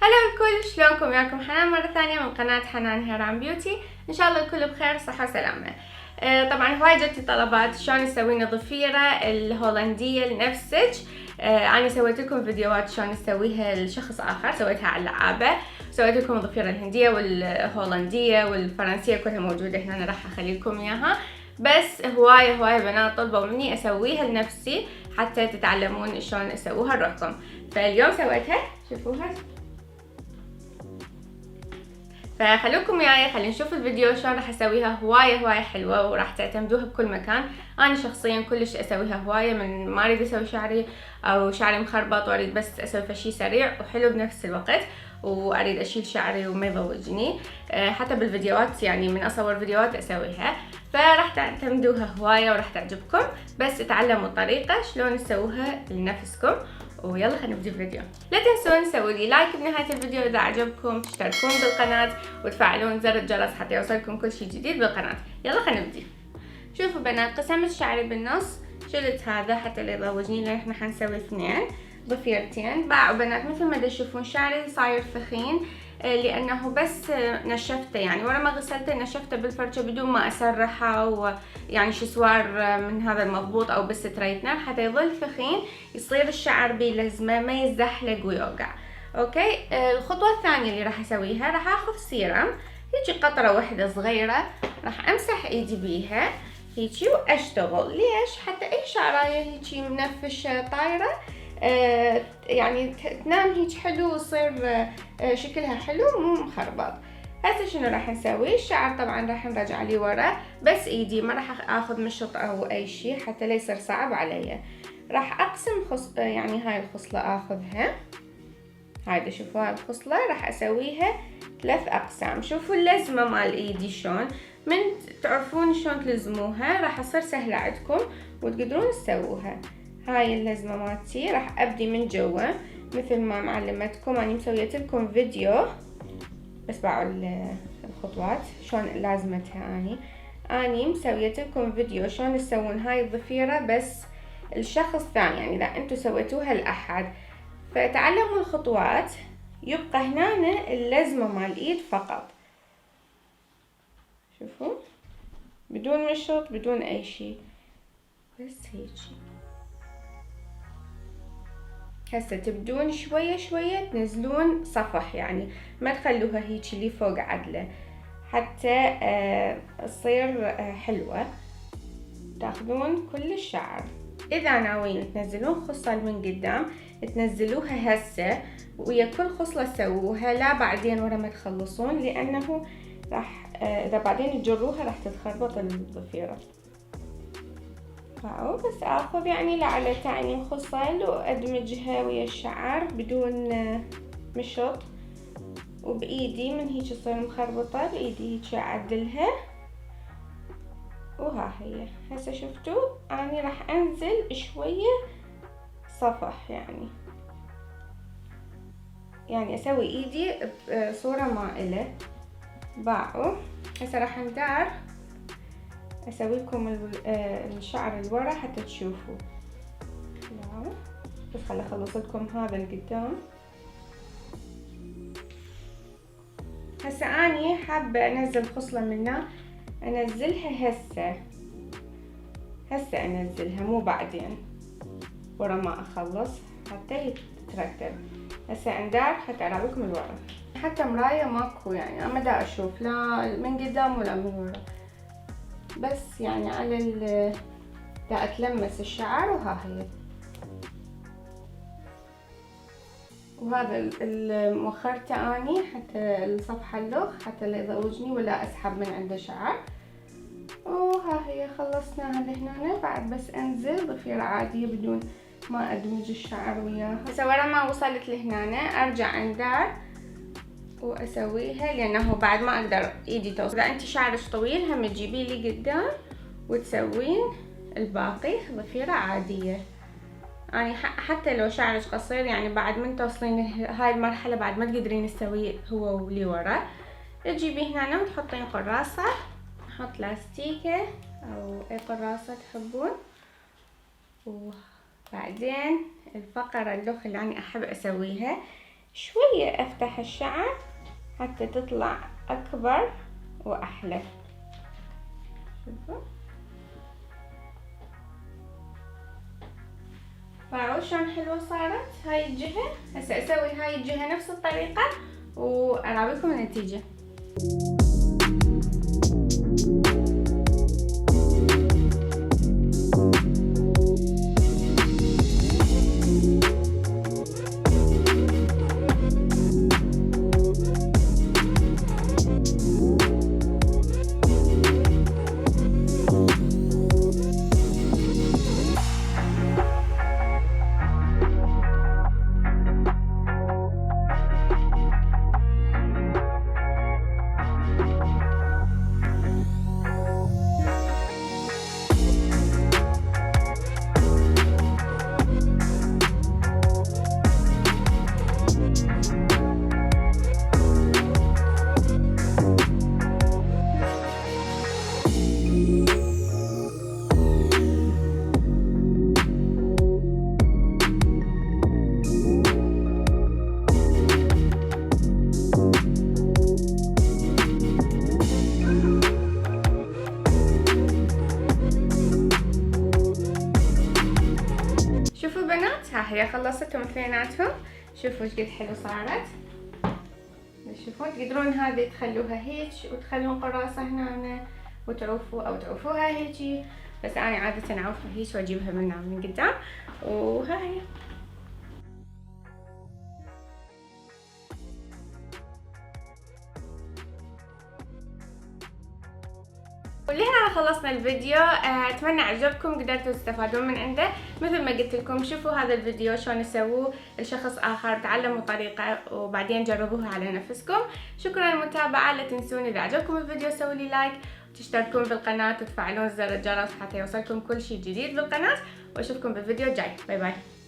هلا الكل، شلونكم؟ وياكم حنان مرة ثانية من قناة حنان هيران بيوتي. ان شاء الله الكل بخير صحة وسلامة. طبعا هواي جتي طلبات شلون نسوي لنا ضفيرة الهولندية لنفسك. انا سويت لكم فيديوهات شلون نسويها لشخص اخر، سويتها على اللعابة، سويت لكم الضفيرة الهندية والهولندية والفرنسية كلها موجودة هنا، انا راح اخلي لكم اياها. بس هواية بنات طلبوا مني اسويها لنفسي حتى تتعلمون شلون اسووها لروحكم، فاليوم سويتها، شوفوها. فخلوكم وياي، خلينا نشوف الفيديو شلون راح اسويها. هواية حلوة وراح تعتمدوها بكل مكان. انا شخصيا كلش اسويها هواية، من ما اريد اسوي شعري او شعري مخربط واريد بس اسوي شي سريع وحلو بنفس الوقت، واريد اشيل شعري وما يضوجني. حتى بالفيديوهات يعني من اصور فيديوهات اسويها، فراح تعتمدوها هواية وراح تعجبكم. بس تعلموا الطريقة شلون تسووها لنفسكم. ويلا خلينا نبدي الفيديو. لا تنسون تسووا لي لايك بنهاية الفيديو اذا عجبكم، تشتركون بالقناة وتفعلون زر الجرس حتى يوصلكم كل شيء جديد بالقناة. يلا خلينا نبدي. شوفوا بنات، قسمت شعري بالنص، شلت هذا حتى لا يضوجني، لان احنا حنسوي اثنين ضفيرتين. باعوا بنات مثل ما تشوفون شعري صاير ثخين، لانه بس نشفته، يعني ورا ما غسلته نشفته بالفرشة بدون ما اسرحه ويعني شسوار من هذا المضبوط او بالستريتنر حتى يظل ثخين، يصير الشعر بلزمة ما يزحلق ويوقع. اوكي. الخطوة الثانية اللي راح اسويها، راح اخذ سيرم هيجي قطرة واحدة صغيرة، راح امسح ايدي بيها هيجي واشتغل. ليش؟ حتى اي شعرايه هيجي منفشة طايرة يعني تنام هيك حلو ويصير شكلها حلو مو مخربط. هسه شنو راح نسوي؟ الشعر طبعا راح نرجع لي ورا، بس ايدي ما راح اخذ مشط او اي شيء حتى لا يصير صعب علي. راح اقسم يعني هاي الخصلة اخذها، هاي شوفوا هاي الخصلة راح اسويها 3 اقسام. شوفوا اللزمة مال ايدي شلون، من تعرفون شلون تلزموها راح تصير سهلة عندكم وتقدرون تسووها. هاي اللزمة مالتي راح ابدي من جوا مثل ما معلمتكم. اني مسويت لكم فيديو بس باعوا الخطوات شلون لازمتها. اني مسويت لكم فيديو شلون تسوون هاي الضفيرة بس الشخص ثاني، يعني اذا انتم سويتوها لاحد فتعلموا الخطوات. يبقى هنا اللزمة مال الايد فقط، شوفوا بدون مشط بدون اي شيء، بس هيجي. هسه تبدون شوية تنزلون صفح، يعني ما تخلوها هيجي اللي فوق عدلة حتى تصير حلوة. تاخذون كل الشعر، اذا ناويين تنزلون خصل من قدام تنزلوها هسه ويا كل خصلة سووها، لا بعدين ورا ما تخلصون، لانه راح اذا بعدين تجروها راح تتخربط الضفيرة. بس اخذ يعني لعلتين خصل وادمجها ويا الشعر بدون مشط، وبايدي من هيك تصير مخربطة بايدي هيك اعدلها. وها هي هسه شفتوا اني راح انزل شوية صفح، يعني اسوي ايدي بصورة مائلة. باعوا هسه راح ندار اسوي لكم الشعر الورا حتى تشوفوا. بس خلي اخلص لكم هذا القدام. هسه اني حابة انزل خصلة منه، انزلها هسه انزلها مو بعدين ورا ما اخلص حتى يترتب. هسه اندار حتى اراويكم الورا، حتى مراية ماكو، يعني انا ما دا اشوف لا من قدام ولا من ورا، بس يعني على دا اتلمس الشعر. وها هي، وهذا الموخرته اني حتى الصفحة اللخ حتى لا يضوجني ولا اسحب من عنده شعر. وها هي خلصناها لهنا. بعد بس انزل ضفيرة عادية بدون ما ادمج الشعر وياها. هسه ورا ما وصلت لهنا ارجع اندار واسويها، لانه بعد ما اقدر ايدي توصل. اذا انت شعرك طويل هم تجيبي لي قدام وتسوين الباقي ضفيرة عادية. يعني حتى لو شعرك قصير، يعني بعد من توصلين هاي المرحلة بعد ما تقدرين تسويه هو واللي ورا، تجيبي هنا وتحطين قراصة، نحط لاستيكة او اي قراصة تحبون. وبعدين الفقرة اللخ اللي انا احب اسويها شوية افتح الشعر حتى تطلع اكبر واحلى. شوفوا فاعوا شلون حلوة صارت هاي الجهة. هسه اسوي هاي الجهة نفس الطريقة واراويكم النتيجة. شوفوا بنات، ها هي خلصتهم اثنيناتهم. شوفوا ايش قد حلو صارت. شوفوا تقدرون هذه تخلوها هيك وتخلون قراصة هنا وتعوفوا او تعوفوها هيجي، بس انا عادة اعوفها هيك واجيبها من قدام. وها هي. ولهنا خلصنا الفيديو. اتمنى عجبكم، قدرتوا تستفادون من عنده. مثل ما قلت لكم شوفوا هذا الفيديو شلون يسووه لشخص اخر، تعلموا طريقة وبعدين جربوها على نفسكم. شكرا للمتابعة. لا تنسون اذا عجبكم الفيديو سووا لي لايك وتشتركون بالقناة وتفعلون زر الجرس حتى يوصلكم كل شيء جديد بالقناة. واشوفكم بالفيديو الجاي. باي باي.